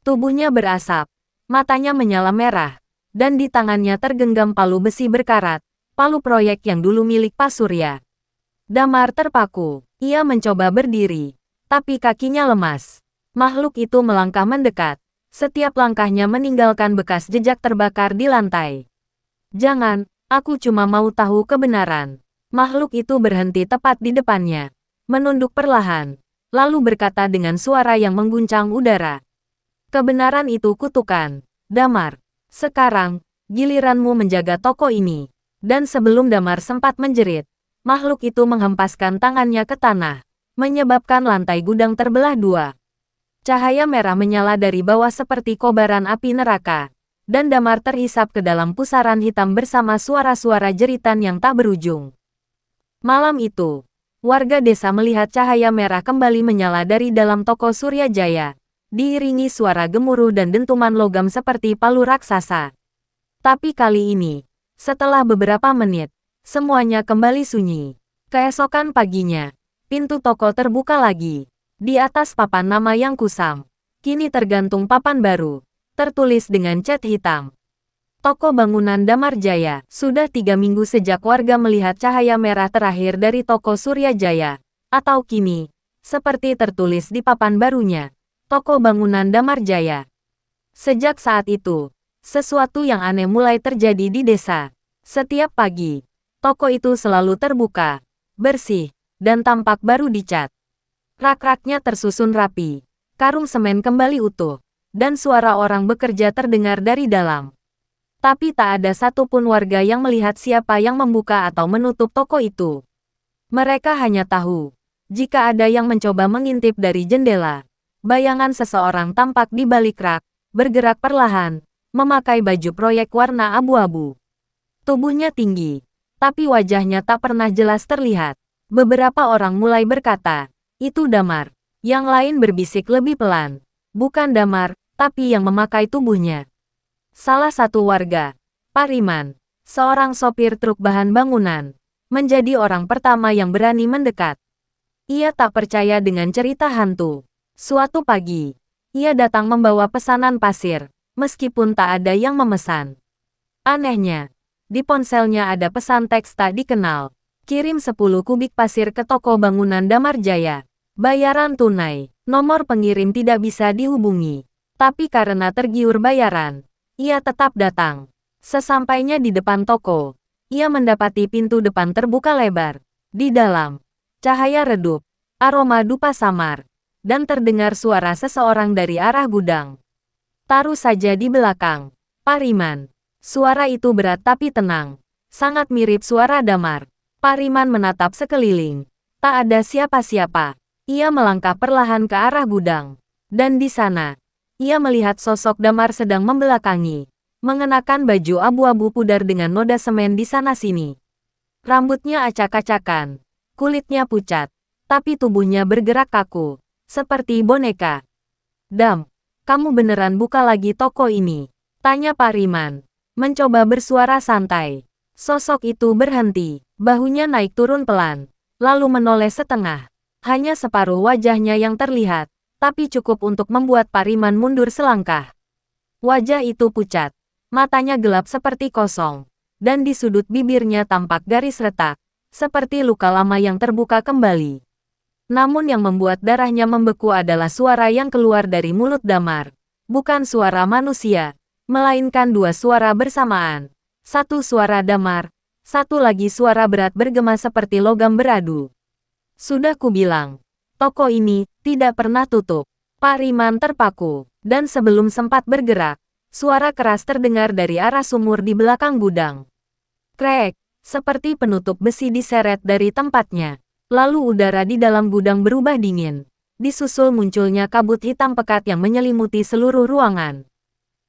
Tubuhnya berasap. Matanya menyala merah. Dan di tangannya tergenggam palu besi berkarat. Palu proyek yang dulu milik Pak Surya. Damar terpaku. Ia mencoba berdiri. Tapi kakinya lemas. Makhluk itu melangkah mendekat. Setiap langkahnya meninggalkan bekas jejak terbakar di lantai. Jangan, aku cuma mau tahu kebenaran. Makhluk itu berhenti tepat di depannya. Menunduk perlahan. Lalu berkata dengan suara yang mengguncang udara. Kebenaran itu kutukan. Damar. Sekarang, giliranmu menjaga toko ini. Dan sebelum Damar sempat menjerit, makhluk itu menghempaskan tangannya ke tanah, menyebabkan lantai gudang terbelah dua. Cahaya merah menyala dari bawah seperti kobaran api neraka, dan Damar terhisap ke dalam pusaran hitam bersama suara-suara jeritan yang tak berujung. Malam itu, warga desa melihat cahaya merah kembali menyala dari dalam toko Surya Jaya, diiringi suara gemuruh dan dentuman logam seperti palu raksasa. Tapi kali ini, setelah beberapa menit, semuanya kembali sunyi. Keesokan paginya, pintu toko terbuka lagi. Di atas papan nama yang kusam, kini tergantung papan baru, tertulis dengan cat hitam. Toko bangunan Damar Jaya. Sudah 3 minggu sejak warga melihat cahaya merah terakhir dari toko Surya Jaya. Atau kini, seperti tertulis di papan barunya, toko bangunan Damar Jaya. Sejak saat itu, sesuatu yang aneh mulai terjadi di desa. Setiap pagi, toko itu selalu terbuka, bersih, dan tampak baru dicat. Rak-raknya tersusun rapi, karung semen kembali utuh, dan suara orang bekerja terdengar dari dalam. Tapi tak ada satupun warga yang melihat siapa yang membuka atau menutup toko itu. Mereka hanya tahu, jika ada yang mencoba mengintip dari jendela, bayangan seseorang tampak di balik rak, bergerak perlahan, memakai baju proyek warna abu-abu. Tubuhnya tinggi, tapi wajahnya tak pernah jelas terlihat. Beberapa orang mulai berkata, itu Damar. Yang lain berbisik lebih pelan. Bukan Damar, tapi yang memakai tubuhnya. Salah satu warga, Pak Riman, seorang sopir truk bahan bangunan, menjadi orang pertama yang berani mendekat. Ia tak percaya dengan cerita hantu. Suatu pagi, ia datang membawa pesanan pasir, meskipun tak ada yang memesan. Anehnya, di ponselnya ada pesan teks tak dikenal. Kirim 10 kubik pasir ke toko bangunan Damar Jaya. Bayaran tunai. Nomor pengirim tidak bisa dihubungi. Tapi karena tergiur bayaran, ia tetap datang. Sesampainya di depan toko, ia mendapati pintu depan terbuka lebar. Di dalam, cahaya redup, aroma dupa samar, dan terdengar suara seseorang dari arah gudang. Taruh saja di belakang, Pariman. Suara itu berat tapi tenang. Sangat mirip suara Damar. Pariman menatap sekeliling. Tak ada siapa-siapa. Ia melangkah perlahan ke arah gudang. Dan di sana, ia melihat sosok Damar sedang membelakangi. Mengenakan baju abu-abu pudar dengan noda semen di sana-sini. Rambutnya acak-acakan. Kulitnya pucat. Tapi tubuhnya bergerak kaku. Seperti boneka. Dam, kamu beneran buka lagi toko ini? Tanya Pariman. Mencoba bersuara santai. Sosok itu berhenti. Bahunya naik turun pelan. Lalu menoleh setengah. Hanya separuh wajahnya yang terlihat, tapi cukup untuk membuat Pariman mundur selangkah. Wajah itu pucat, matanya gelap seperti kosong, dan di sudut bibirnya tampak garis retak, seperti luka lama yang terbuka kembali. Namun yang membuat darahnya membeku adalah suara yang keluar dari mulut Damar. Bukan suara manusia, melainkan dua suara bersamaan. Satu suara Damar, satu lagi suara berat bergema seperti logam beradu. Sudah kubilang, toko ini tidak pernah tutup. Pariman terpaku, dan sebelum sempat bergerak, suara keras terdengar dari arah sumur di belakang gudang. Krek, seperti penutup besi diseret dari tempatnya. Lalu udara di dalam gudang berubah dingin. Disusul munculnya kabut hitam pekat yang menyelimuti seluruh ruangan.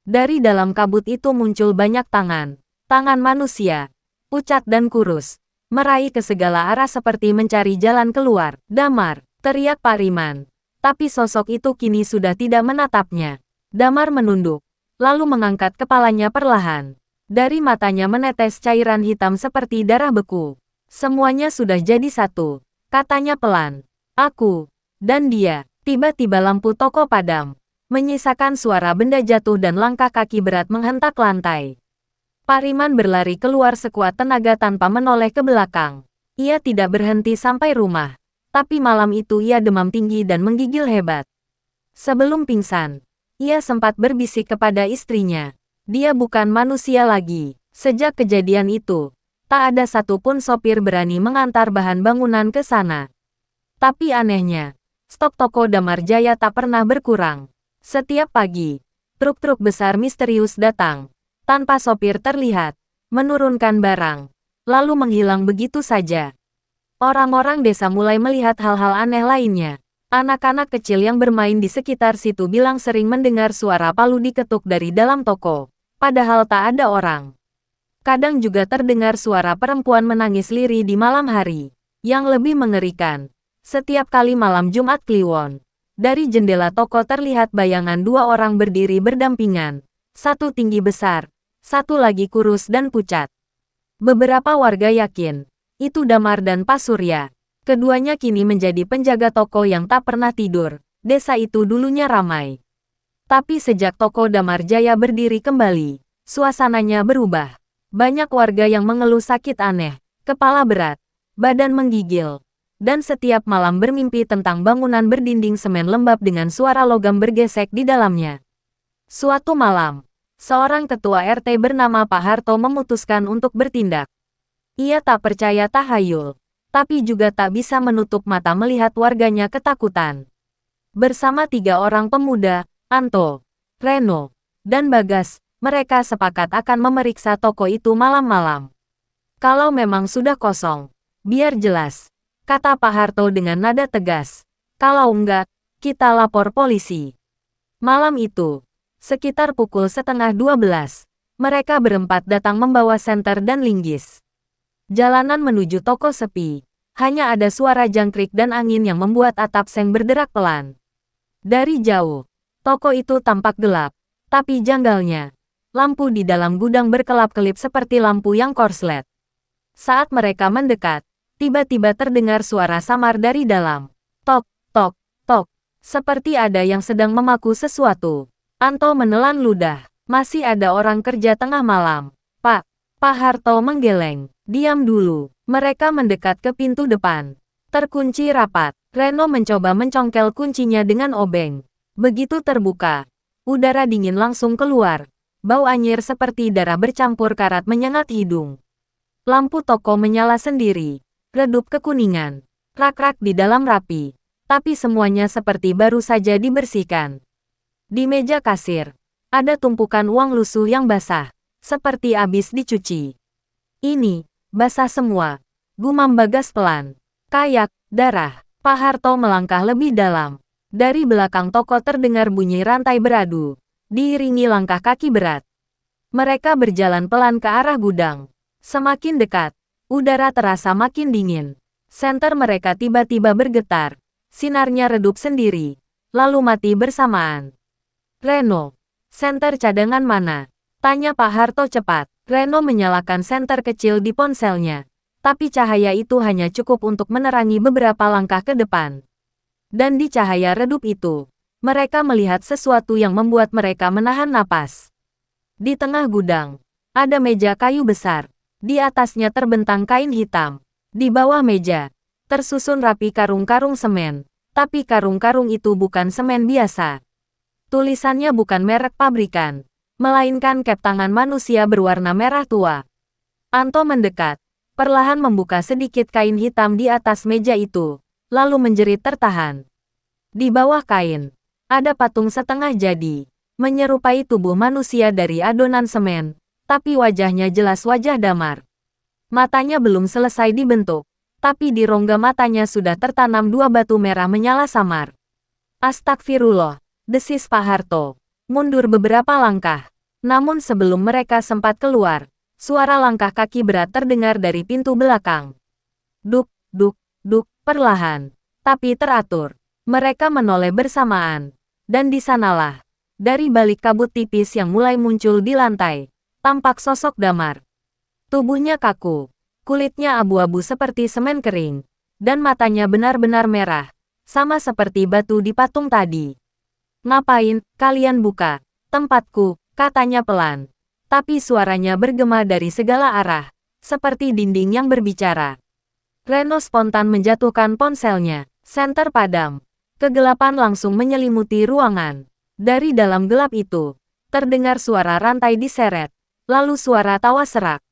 Dari dalam kabut itu muncul banyak tangan. Tangan manusia, pucat dan kurus. Meraih ke segala arah seperti mencari jalan keluar. Damar, teriak Pariman. Tapi sosok itu kini sudah tidak menatapnya. Damar menunduk, lalu mengangkat kepalanya perlahan. Dari matanya menetes cairan hitam seperti darah beku. Semuanya sudah jadi satu, katanya pelan. Aku, dan dia. Tiba-tiba lampu toko padam, menyisakan suara benda jatuh dan langkah kaki berat menghentak lantai. Pariman berlari keluar sekuat tenaga tanpa menoleh ke belakang. Ia tidak berhenti sampai rumah. Tapi malam itu ia demam tinggi dan menggigil hebat. Sebelum pingsan, ia sempat berbisik kepada istrinya. Dia bukan manusia lagi. Sejak kejadian itu, tak ada satupun sopir berani mengantar bahan bangunan ke sana. Tapi anehnya, stok toko Damar Jaya tak pernah berkurang. Setiap pagi, truk-truk besar misterius datang. Tanpa sopir terlihat, menurunkan barang, lalu menghilang begitu saja. Orang-orang desa mulai melihat hal-hal aneh lainnya. Anak-anak kecil yang bermain di sekitar situ bilang sering mendengar suara palu diketuk dari dalam toko, padahal tak ada orang. Kadang juga terdengar suara perempuan menangis lirih di malam hari. Yang lebih mengerikan, setiap kali malam Jumat Kliwon, dari jendela toko terlihat bayangan dua orang berdiri berdampingan. Satu tinggi besar, satu lagi kurus dan pucat. Beberapa warga yakin, itu Damar dan Pak Surya. Keduanya kini menjadi penjaga toko yang tak pernah tidur. Desa itu dulunya ramai. Tapi sejak toko Damar Jaya berdiri kembali, suasananya berubah. Banyak warga yang mengeluh sakit aneh, kepala berat, badan menggigil, dan setiap malam bermimpi tentang bangunan berdinding semen lembab dengan suara logam bergesek di dalamnya. Suatu malam, seorang ketua RT bernama Pak Harto memutuskan untuk bertindak. Ia tak percaya tahayul, tapi juga tak bisa menutup mata melihat warganya ketakutan. Bersama 3 orang pemuda, Anto, Reno, dan Bagas, mereka sepakat akan memeriksa toko itu malam-malam. Kalau memang sudah kosong, biar jelas, kata Pak Harto dengan nada tegas. Kalau enggak, kita lapor polisi. Malam itu, sekitar pukul 11:30, mereka berempat datang membawa senter dan linggis. Jalanan menuju toko sepi. Hanya ada suara jangkrik dan angin yang membuat atap seng berderak pelan. Dari jauh, toko itu tampak gelap. Tapi janggalnya, lampu di dalam gudang berkelap-kelip seperti lampu yang korslet. Saat mereka mendekat, tiba-tiba terdengar suara samar dari dalam. Tok, tok, tok. Seperti ada yang sedang memaku sesuatu. Anto menelan ludah. Masih ada orang kerja tengah malam. Pak, Pak Harto menggeleng. Diam dulu. Mereka mendekat ke pintu depan. Terkunci rapat. Reno mencoba mencongkel kuncinya dengan obeng. Begitu terbuka, udara dingin langsung keluar. Bau anyir seperti darah bercampur karat menyengat hidung. Lampu toko menyala sendiri. Redup kekuningan. Rak-rak di dalam rapi. Tapi semuanya seperti baru saja dibersihkan. Di meja kasir, ada tumpukan uang lusuh yang basah, seperti habis dicuci. Ini, basah semua. Gumam Bagas pelan. Kayak, darah. Pak Harto melangkah lebih dalam. Dari belakang toko terdengar bunyi rantai beradu, diiringi langkah kaki berat. Mereka berjalan pelan ke arah gudang. Semakin dekat, udara terasa makin dingin. Senter mereka tiba-tiba bergetar. Sinarnya redup sendiri, lalu mati bersamaan. Reno, senter cadangan mana? Tanya Pak Harto cepat. Reno menyalakan senter kecil di ponselnya. Tapi cahaya itu hanya cukup untuk menerangi beberapa langkah ke depan. Dan di cahaya redup itu, mereka melihat sesuatu yang membuat mereka menahan napas. Di tengah gudang, ada meja kayu besar. Di atasnya terbentang kain hitam. Di bawah meja, tersusun rapi karung-karung semen. Tapi karung-karung itu bukan semen biasa. Tulisannya bukan merek pabrikan, melainkan cap tangan manusia berwarna merah tua. Anto mendekat, perlahan membuka sedikit kain hitam di atas meja itu, lalu menjerit tertahan. Di bawah kain, ada patung setengah jadi, menyerupai tubuh manusia dari adonan semen, tapi wajahnya jelas wajah damar. Matanya belum selesai dibentuk, tapi di rongga matanya sudah tertanam dua batu merah menyala samar. Astagfirullah, desis Pak Harto. Mundur beberapa langkah. Namun sebelum mereka sempat keluar, suara langkah kaki berat terdengar dari pintu belakang. Duk, duk, duk, perlahan, tapi teratur. Mereka menoleh bersamaan. Dan di sanalah, dari balik kabut tipis yang mulai muncul di lantai, tampak sosok damar. Tubuhnya kaku, kulitnya abu-abu seperti semen kering, dan matanya benar-benar merah, sama seperti batu di patung tadi. Ngapain, kalian buka tempatku, katanya pelan. Tapi suaranya bergema dari segala arah, seperti dinding yang berbicara. Reno spontan menjatuhkan ponselnya, senter padam. Kegelapan langsung menyelimuti ruangan. Dari dalam gelap itu, terdengar suara rantai diseret, lalu suara tawa serak.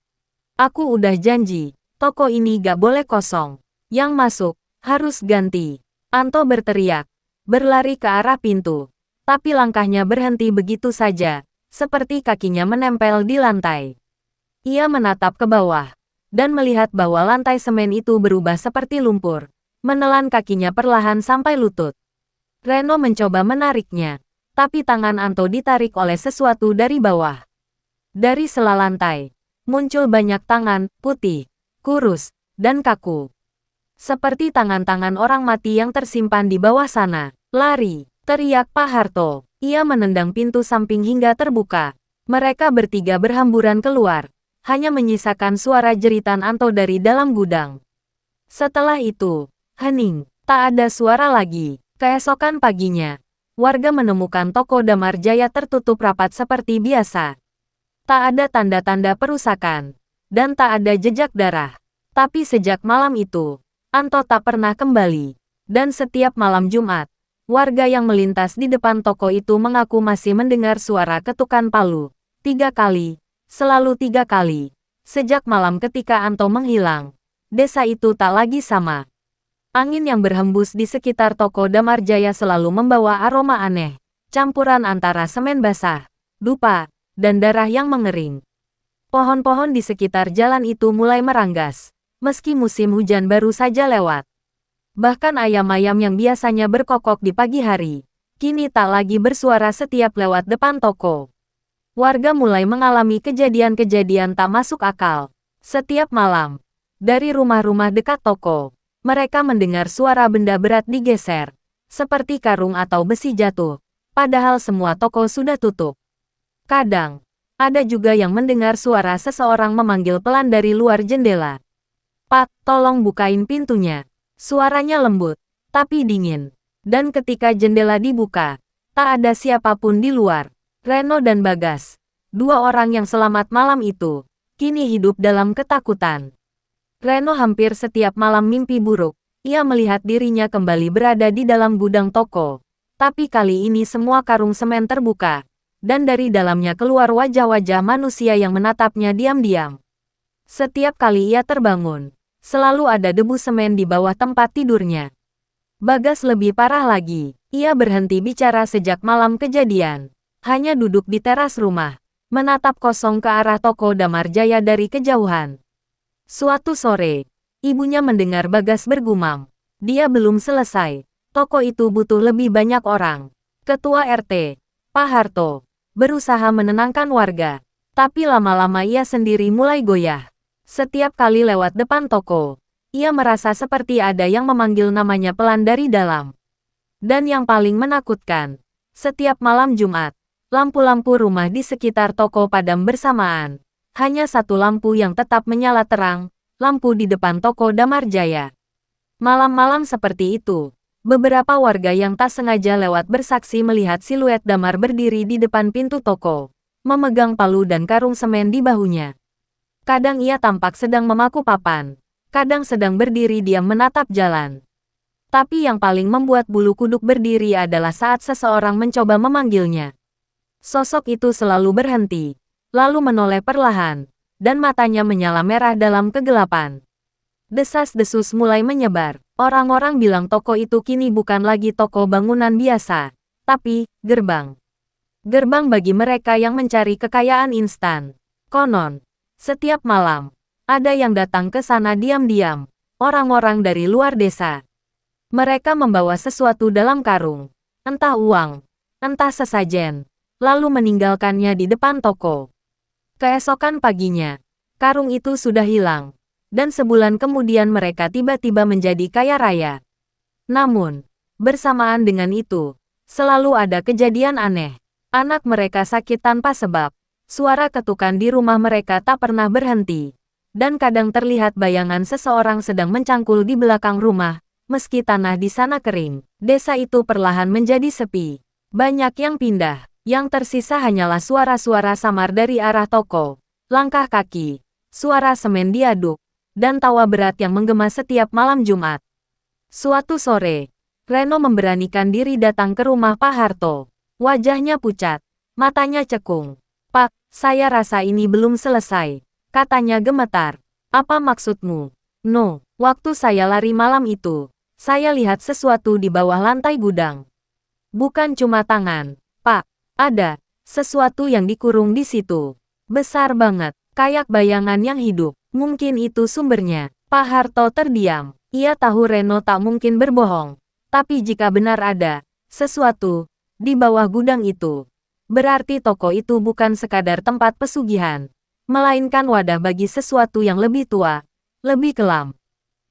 Aku udah janji, toko ini gak boleh kosong. Yang masuk, harus ganti. Anto berteriak, berlari ke arah pintu. Tapi langkahnya berhenti begitu saja, seperti kakinya menempel di lantai. Ia menatap ke bawah, dan melihat bahwa lantai semen itu berubah seperti lumpur, menelan kakinya perlahan sampai lutut. Reno mencoba menariknya, tapi tangan Anto ditarik oleh sesuatu dari bawah. Dari sela lantai, muncul banyak tangan, putih, kurus, dan kaku. Seperti tangan-tangan orang mati yang tersimpan di bawah sana. Lari, teriak Pak Harto. Ia menendang pintu samping hingga terbuka. Mereka bertiga berhamburan keluar. Hanya menyisakan suara jeritan Anto dari dalam gudang. Setelah itu, hening, tak ada suara lagi. Keesokan paginya, warga menemukan toko Damar Jaya tertutup rapat seperti biasa. Tak ada tanda-tanda perusakan, dan tak ada jejak darah. Tapi sejak malam itu, Anto tak pernah kembali. Dan setiap malam Jumat, warga yang melintas di depan toko itu mengaku masih mendengar suara ketukan palu. 3 kali, selalu 3 kali. Sejak malam ketika Anto menghilang, desa itu tak lagi sama. Angin yang berhembus di sekitar toko Damar Jaya selalu membawa aroma aneh, campuran antara semen basah, dupa, dan darah yang mengering. Pohon-pohon di sekitar jalan itu mulai meranggas, meski musim hujan baru saja lewat. Bahkan ayam-ayam yang biasanya berkokok di pagi hari, kini tak lagi bersuara setiap lewat depan toko. Warga mulai mengalami kejadian-kejadian tak masuk akal. Setiap malam, dari rumah-rumah dekat toko, mereka mendengar suara benda berat digeser, seperti karung atau besi jatuh, padahal semua toko sudah tutup. Kadang, ada juga yang mendengar suara seseorang memanggil pelan dari luar jendela. Pak, tolong bukain pintunya. Suaranya lembut, tapi dingin. Dan ketika jendela dibuka, tak ada siapapun di luar. Reno dan Bagas, 2 orang yang selamat malam itu, kini hidup dalam ketakutan. Reno hampir setiap malam mimpi buruk. Ia melihat dirinya kembali berada di dalam gudang toko. Tapi kali ini semua karung semen terbuka. Dan dari dalamnya keluar wajah-wajah manusia yang menatapnya diam-diam. Setiap kali ia terbangun, selalu ada debu semen di bawah tempat tidurnya. Bagas lebih parah lagi. Ia berhenti bicara sejak malam kejadian. Hanya duduk di teras rumah, menatap kosong ke arah toko Damar Jaya dari kejauhan. Suatu sore, ibunya mendengar Bagas bergumam. Dia belum selesai. Toko itu butuh lebih banyak orang. Ketua RT, Pak Harto, berusaha menenangkan warga. Tapi lama-lama ia sendiri mulai goyah. Setiap kali lewat depan toko, ia merasa seperti ada yang memanggil namanya pelan dari dalam. Dan yang paling menakutkan, setiap malam Jumat, lampu-lampu rumah di sekitar toko padam bersamaan. Hanya satu lampu yang tetap menyala terang, lampu di depan toko Damar Jaya. Malam-malam seperti itu, beberapa warga yang tak sengaja lewat bersaksi melihat siluet Damar berdiri di depan pintu toko, memegang palu dan karung semen di bahunya. Kadang ia tampak sedang memaku papan, kadang sedang berdiri diam menatap jalan. Tapi yang paling membuat bulu kuduk berdiri adalah saat seseorang mencoba memanggilnya. Sosok itu selalu berhenti, lalu menoleh perlahan, dan matanya menyala merah dalam kegelapan. Desas-desus mulai menyebar. Orang-orang bilang toko itu kini bukan lagi toko bangunan biasa, tapi gerbang. Gerbang bagi mereka yang mencari kekayaan instan. Konon, setiap malam, ada yang datang ke sana diam-diam, orang-orang dari luar desa. Mereka membawa sesuatu dalam karung, entah uang, entah sesajen, lalu meninggalkannya di depan toko. Keesokan paginya, karung itu sudah hilang, dan sebulan kemudian mereka tiba-tiba menjadi kaya raya. Namun, bersamaan dengan itu, selalu ada kejadian aneh. Anak mereka sakit tanpa sebab, suara ketukan di rumah mereka tak pernah berhenti, dan kadang terlihat bayangan seseorang sedang mencangkul di belakang rumah, meski tanah di sana kering. Desa itu perlahan menjadi sepi. Banyak yang pindah. Yang tersisa hanyalah suara-suara samar dari arah toko, langkah kaki, suara semen diaduk, dan tawa berat yang menggema setiap malam Jumat. Suatu sore, Reno memberanikan diri datang ke rumah Pak Harto. Wajahnya pucat, matanya cekung. "Pak, saya rasa ini belum selesai," katanya gemetar. "Apa maksudmu?" "No, waktu saya lari malam itu, saya lihat sesuatu di bawah lantai gudang. Bukan cuma tangan, Pak. Ada sesuatu yang dikurung di situ. Besar banget, kayak bayangan yang hidup. Mungkin itu sumbernya." Pak Harto terdiam. Ia tahu Reno tak mungkin berbohong. Tapi jika benar ada sesuatu di bawah gudang itu, berarti toko itu bukan sekadar tempat pesugihan, melainkan wadah bagi sesuatu yang lebih tua, lebih kelam.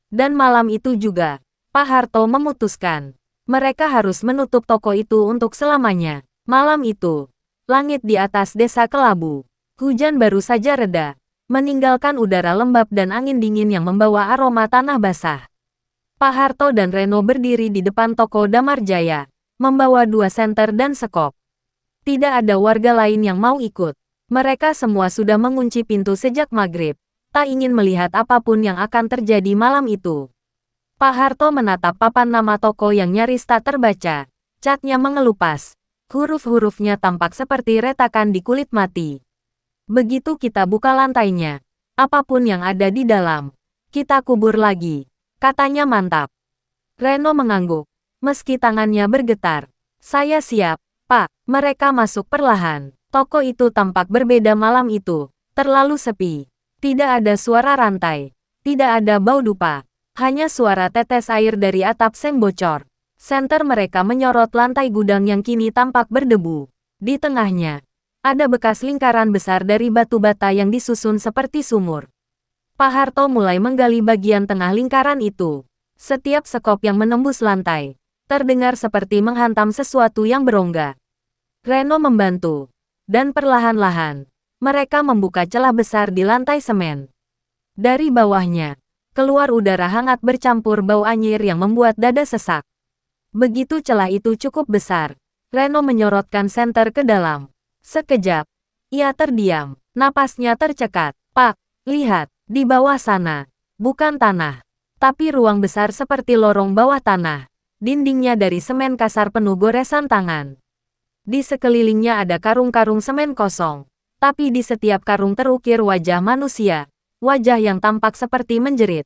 Dan malam itu juga, Pak Harto memutuskan, mereka harus menutup toko itu untuk selamanya. Malam itu, langit di atas desa kelabu. Hujan baru saja reda, meninggalkan udara lembab dan angin dingin yang membawa aroma tanah basah. Pak Harto dan Reno berdiri di depan toko Damar Jaya, membawa 2 senter dan sekop. Tidak ada warga lain yang mau ikut. Mereka semua sudah mengunci pintu sejak maghrib, tak ingin melihat apapun yang akan terjadi malam itu. Pak Harto menatap papan nama toko yang nyaris tak terbaca. Catnya mengelupas. Huruf-hurufnya tampak seperti retakan di kulit mati. "Begitu kita buka lantainya, apapun yang ada di dalam, kita kubur lagi," katanya mantap. Reno mengangguk, meski tangannya bergetar. "Saya siap, Pak." Mereka masuk perlahan. Toko itu tampak berbeda malam itu, terlalu sepi. Tidak ada suara rantai, tidak ada bau dupa, hanya suara tetes air dari atap seng bocor. Senter mereka menyorot lantai gudang yang kini tampak berdebu. Di tengahnya, ada bekas lingkaran besar dari batu bata yang disusun seperti sumur. Pak Harto mulai menggali bagian tengah lingkaran itu. Setiap sekop yang menembus lantai, terdengar seperti menghantam sesuatu yang berongga. Reno membantu, dan perlahan-lahan, mereka membuka celah besar di lantai semen. Dari bawahnya, keluar udara hangat bercampur bau anyir yang membuat dada sesak. Begitu celah itu cukup besar, Reno menyorotkan senter ke dalam. Sekejap, ia terdiam, napasnya tercekat. Pak, lihat, di bawah sana. Bukan tanah, tapi ruang besar seperti lorong bawah tanah. Dindingnya dari semen kasar penuh goresan tangan. Di sekelilingnya ada karung-karung semen kosong. Tapi di setiap karung terukir wajah manusia. Wajah yang tampak seperti menjerit.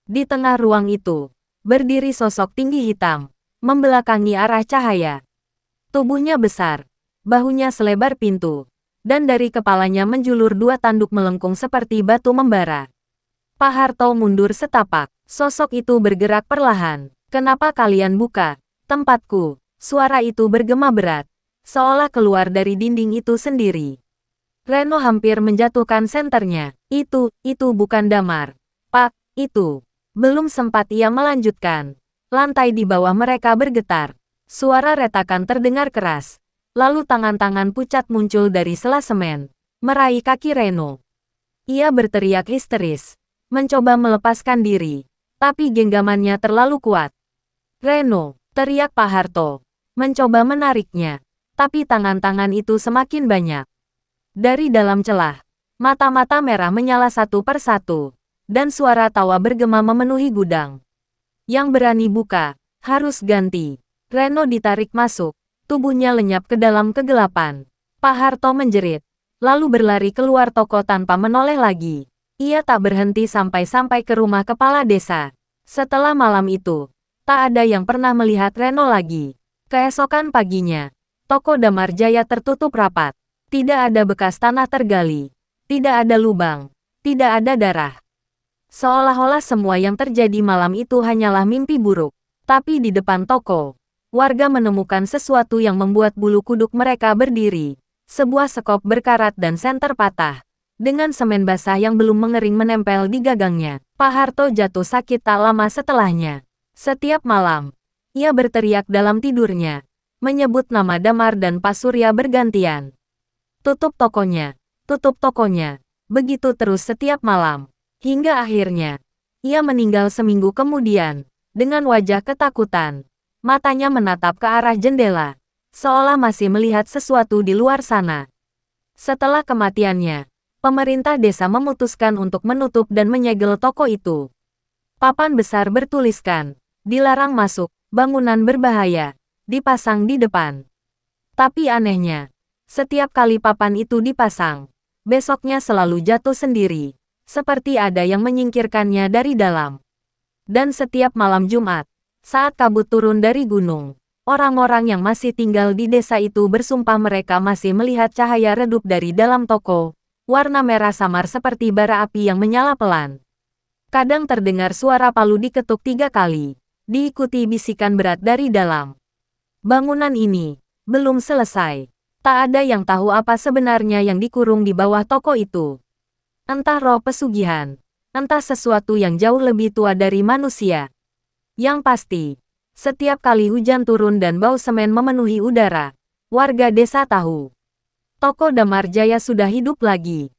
Di tengah ruang itu, berdiri sosok tinggi hitam. Membelakangi arah cahaya. Tubuhnya besar. Bahunya selebar pintu. Dan dari kepalanya menjulur 2 tanduk melengkung seperti batu membara. Pak Harto mundur setapak. Sosok itu bergerak perlahan. Kenapa kalian buka tempatku? Suara itu bergema berat. Seolah keluar dari dinding itu sendiri. Reno hampir menjatuhkan senternya. Itu bukan Damar. Pak, itu. Belum sempat ia melanjutkan. Lantai di bawah mereka bergetar. Suara retakan terdengar keras. Lalu tangan-tangan pucat muncul dari sela semen. Meraih kaki Reno. Ia berteriak histeris. Mencoba melepaskan diri, tapi genggamannya terlalu kuat. Reno, teriak Pak Harto. Mencoba menariknya, tapi tangan-tangan itu semakin banyak. Dari dalam celah, mata-mata merah menyala satu persatu, dan suara tawa bergema memenuhi gudang. Yang berani buka, harus ganti. Reno ditarik masuk, tubuhnya lenyap ke dalam kegelapan. Pak Harto menjerit, lalu berlari keluar toko tanpa menoleh lagi. Ia tak berhenti sampai ke rumah kepala desa. Setelah malam itu, tak ada yang pernah melihat Reno lagi. Keesokan paginya, toko Damar Jaya tertutup rapat. Tidak ada bekas tanah tergali. Tidak ada lubang. Tidak ada darah. Seolah-olah semua yang terjadi malam itu hanyalah mimpi buruk. Tapi di depan toko, warga menemukan sesuatu yang membuat bulu kuduk mereka berdiri. Sebuah sekop berkarat dan senter patah. Dengan semen basah yang belum mengering menempel di gagangnya, Pak Harto jatuh sakit tak lama setelahnya. Setiap malam, ia berteriak dalam tidurnya, menyebut nama Damar dan Pak Surya bergantian. Tutup tokonya, begitu terus setiap malam. Hingga akhirnya, ia meninggal seminggu kemudian, dengan wajah ketakutan. Matanya menatap ke arah jendela, seolah masih melihat sesuatu di luar sana. Setelah kematiannya, pemerintah desa memutuskan untuk menutup dan menyegel toko itu. Papan besar bertuliskan, dilarang masuk, bangunan berbahaya, dipasang di depan. Tapi anehnya, setiap kali papan itu dipasang, besoknya selalu jatuh sendiri, seperti ada yang menyingkirkannya dari dalam. Dan setiap malam Jumat, saat kabut turun dari gunung, orang-orang yang masih tinggal di desa itu bersumpah mereka masih melihat cahaya redup dari dalam toko. Warna merah samar seperti bara api yang menyala pelan. Kadang terdengar suara palu diketuk 3 kali, diikuti bisikan berat dari dalam. Bangunan ini belum selesai. Tak ada yang tahu apa sebenarnya yang dikurung di bawah toko itu. Entah roh pesugihan, entah sesuatu yang jauh lebih tua dari manusia. Yang pasti, setiap kali hujan turun dan bau semen memenuhi udara, warga desa tahu. Toko Damar Jaya sudah hidup lagi.